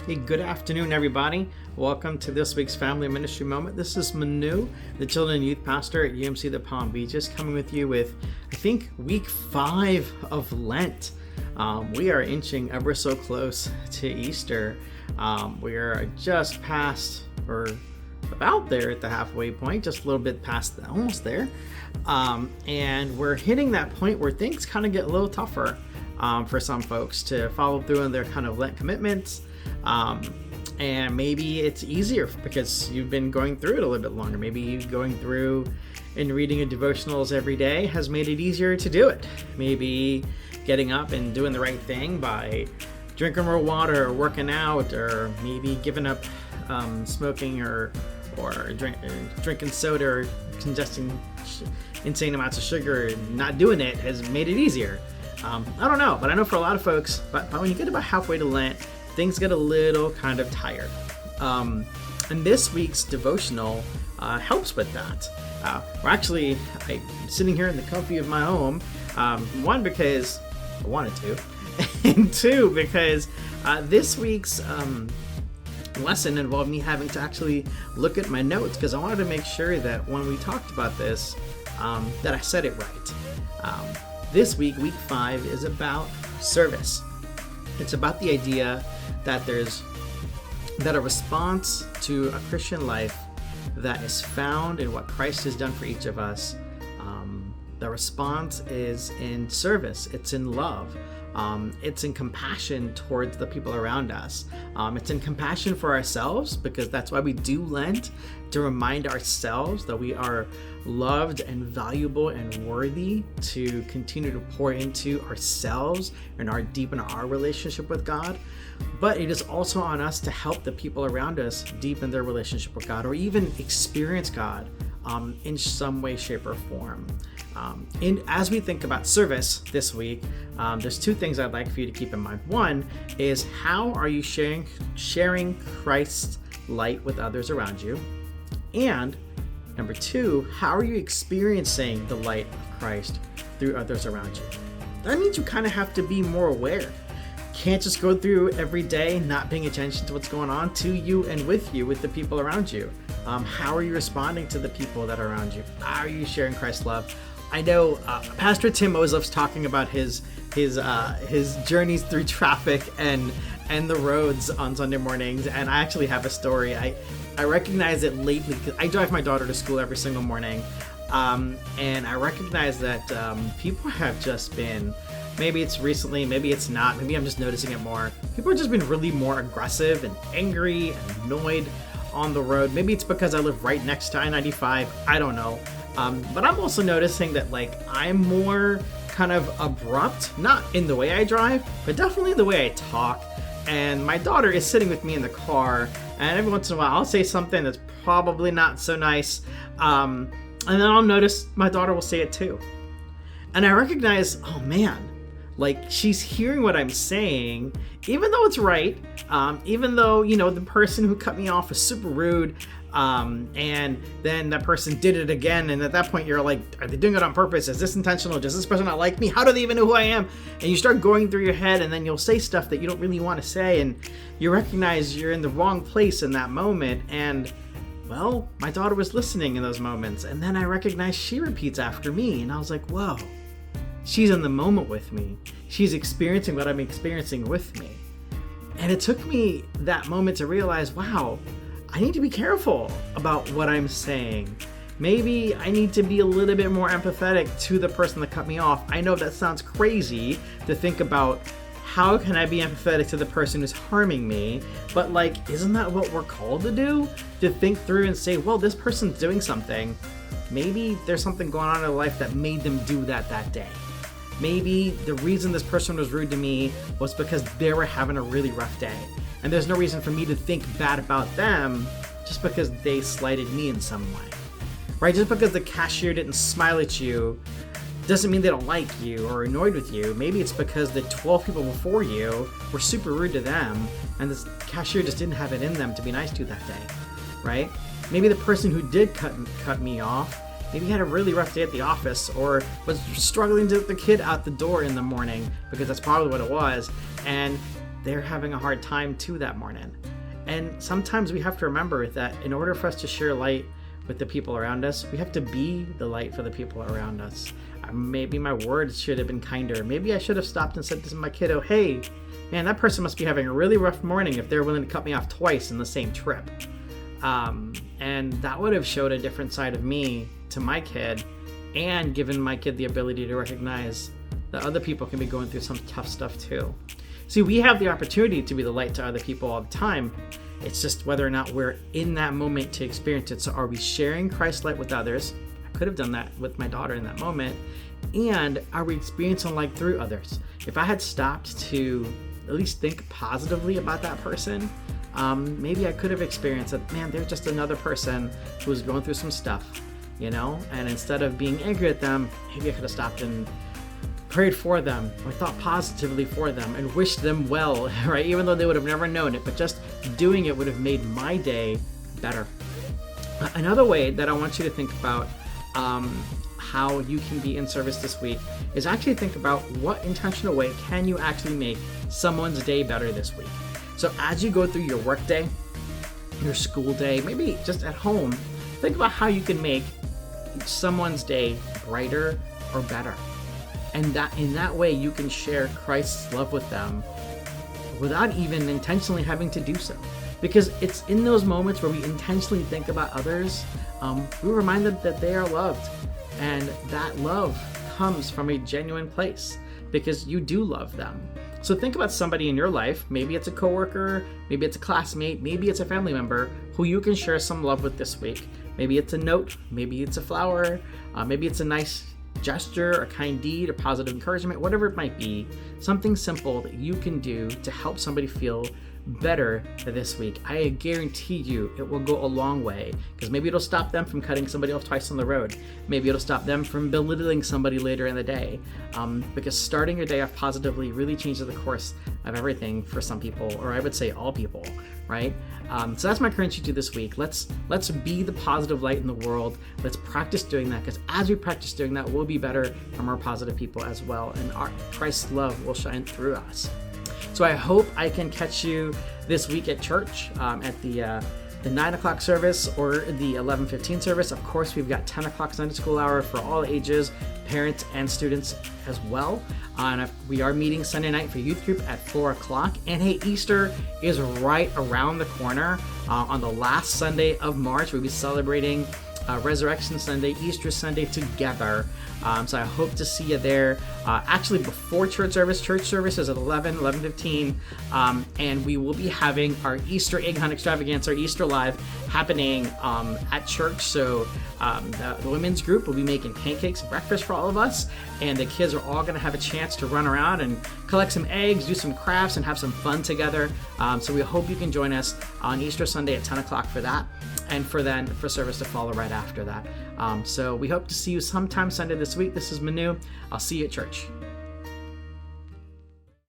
Hey, good afternoon, everybody. Welcome to this week's Family Ministry Moment. This is Manu, the Children and Youth Pastor at UMC the Palm Beaches, coming with you with, I think, week 5 of Lent. We are inching ever so close to Easter. We are just past, or about there at the halfway point, just a little bit past, almost there. And we're hitting that point where things kind of get a little tougher for some folks to follow through on their kind of Lent commitments. And maybe it's easier because you've been going through it a little bit longer. Maybe you going through and reading a devotionals every day has made it easier to do it. Maybe getting up and doing the right thing by drinking more water or working out, or maybe giving up smoking or drinking soda or ingesting insane amounts of sugar and not doing it has made it easier. I don't know, but I know for a lot of folks, but when you get about halfway to Lent, things get a little kind of tired. And this week's devotional helps with that. I'm sitting here in the comfy of my home, one, because I wanted to, and two, because this week's lesson involved me having to actually look at my notes, because I wanted to make sure that when we talked about this, that I said it right. This week, week 5, is about service. It's about the idea that a response to a Christian life that is found in what Christ has done for each of us. The response is in service. It's in love. It's in compassion towards the people around us. It's in compassion for ourselves, because that's why we do Lent, to remind ourselves that we are loved and valuable and worthy to continue to pour into ourselves and deepen our relationship with God. But it is also on us to help the people around us deepen their relationship with God, or even experience God in some way, shape, or form. And as we think about service this week, there's 2 things I'd like for you to keep in mind. One is, how are you sharing Christ's light with others around you? And number 2, how are you experiencing the light of Christ through others around you? That means you kind of have to be more aware. Can't just go through every day not paying attention to what's going on to you and with the people around you. How are you responding to the people that are around you? How are you sharing Christ's love? I know Pastor Tim always loves talking about his journeys through traffic and the roads on Sunday mornings, and I actually have a story. I recognize it lately because I drive my daughter to school every single morning, and I recognize that people have just been, maybe it's recently, maybe it's not, maybe I'm just noticing it more. People have just been really more aggressive and angry and annoyed on the road. Maybe it's because I live right next to I-95. I don't know. But I'm also noticing that I'm more kind of abrupt, not in the way I drive, but definitely the way I talk. And my daughter is sitting with me in the car, and every once in a while I'll say something that's probably not so nice. And then I'll notice my daughter will say it too. And I recognize, oh man, she's hearing what I'm saying, even though it's right, even though, the person who cut me off is super rude, and then that person did it again, and at that point you're like, are they doing it on purpose? Is this intentional? Does this person not like me? How do they even know who I am? And you start going through your head, and then you'll say stuff that you don't really want to say, and you recognize you're in the wrong place in that moment. And well, my daughter was listening in those moments, and then I recognized she repeats after me, and I was like, whoa, she's in the moment with me. She's experiencing what I'm experiencing with me. And it took me that moment to realize, wow, I need to be careful about what I'm saying. Maybe I need to be a little bit more empathetic to the person that cut me off. I know that sounds crazy to think about, how can I be empathetic to the person who's harming me? But isn't that what we're called to do? To think through and say, well, this person's doing something. Maybe there's something going on in their life that made them do that day. Maybe the reason this person was rude to me was because they were having a really rough day. And there's no reason for me to think bad about them just because they slighted me in some way, right? Just because the cashier didn't smile at you doesn't mean they don't like you or annoyed with you. Maybe it's because the 12 people before you were super rude to them, and this cashier just didn't have it in them to be nice to that day, right? Maybe the person who did cut me off, maybe had a really rough day at the office, or was struggling to get the kid out the door in the morning, because that's probably what it was, and they're having a hard time too that morning. And sometimes we have to remember that in order for us to share light with the people around us, we have to be the light for the people around us. Maybe my words should have been kinder. Maybe I should have stopped and said to my kiddo, hey, man, that person must be having a really rough morning if they're willing to cut me off twice in the same trip. And that would have showed a different side of me to my kid and given my kid the ability to recognize that other people can be going through some tough stuff too. See, we have the opportunity to be the light to other people all the time. It's just whether or not we're in that moment to experience it. So are we sharing Christ's light with others? I could have done that with my daughter in that moment. And are we experiencing light through others? If I had stopped to at least think positively about that person, maybe I could have experienced that, man, they're just another person who's going through some stuff, and instead of being angry at them, maybe I could have stopped and prayed for them or thought positively for them and wished them well, right? Even though they would have never known it, but just doing it would have made my day better. Another way that I want you to think about how you can be in service this week is actually think about what intentional way can you actually make someone's day better this week. So as you go through your work day, your school day, maybe just at home, think about how you can make someone's day brighter or better. And that in that way you can share Christ's love with them without even intentionally having to do so. Because it's in those moments where we intentionally think about others, we remind them that they are loved. And that love comes from a genuine place because you do love them. So think about somebody in your life, maybe it's a coworker, maybe it's a classmate, maybe it's a family member who you can share some love with this week. Maybe it's a note, maybe it's a flower, maybe it's a nice gesture, a kind deed, a positive encouragement, whatever it might be, something simple that you can do to help somebody feel better this week. I guarantee you it will go a long way, because maybe it'll stop them from cutting somebody off twice on the road. Maybe it'll stop them from belittling somebody later in the day, because starting your day off positively really changes the course of everything for some people, or I would say all people, right? So that's my encouragement to you this week. Let's be the positive light in the world. Let's practice doing that, because as we practice doing that, we'll be better and more positive people as well, and Christ's love will shine through us. So I hope I can catch you this week at church at the 9 o'clock service or the 11:15 service. Of course, we've got 10 o'clock Sunday school hour for all ages, parents and students as well. And we are meeting Sunday night for youth group at 4 o'clock. And hey, Easter is right around the corner. On the last Sunday of March, we'll be celebrating Resurrection Sunday, Easter Sunday together. So I hope to see you there. Actually, before church service is at 11:15, and we will be having our Easter egg hunt extravaganza, our Easter live, happening at church. So the women's group will be making pancakes and breakfast for all of us, and the kids are all going to have a chance to run around and collect some eggs, do some crafts, and have some fun together. So we hope you can join us on Easter Sunday at 10 o'clock for that, and for service to follow right after that. So we hope to see you sometime Sunday this week. This is Manu. I'll see you at church.